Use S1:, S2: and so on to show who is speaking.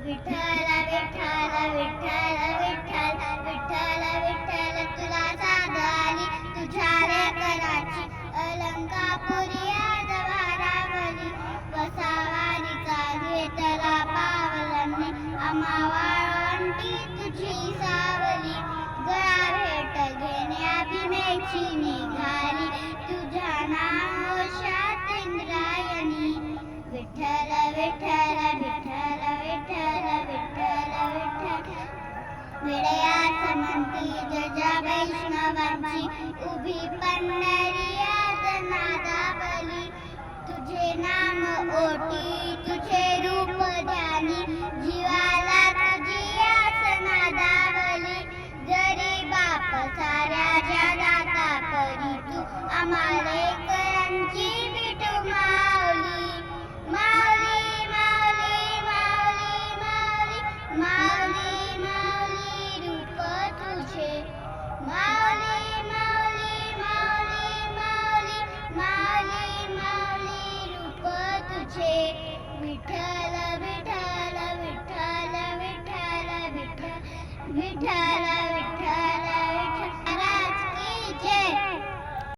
S1: विठ्ठल विठ्ठल विठ्ठल विठ्ठल विठ्ठल विठ्ठल तुला साध आली तुझ्या लेकराची अलंकापुरी आज वारावली वसावारीचा घेतला पावलांनी आम्हा वाळवंटी तुझी सावली गळा भेट घेण्या भीमेची निघाली तुझ्या नामोशात इंद्रायणी विठ्ठल विठ्ठल विठ्ठल विठ्ठल विठ्ठल विठ्ठल विडयात म्हणती जजा वैष्णवांची उभी पंढरी आज नादावली तुझे नाम ओटी तुझे रूप ध्यानी जीवाला तुझी आस नादावली जरी बाप साऱ्या जगाता परी तू आम्हा लेकरांची विठू माऊली माऊली माऊली माऊली माऊली माऊली माऊली रूप तुझे माऊली माऊली माऊली माऊली माऊली माऊली रूप तुझे विठ्ठल विठ्ठल विठ्ठल विठ्ठल विठ्ठल विठ्ठल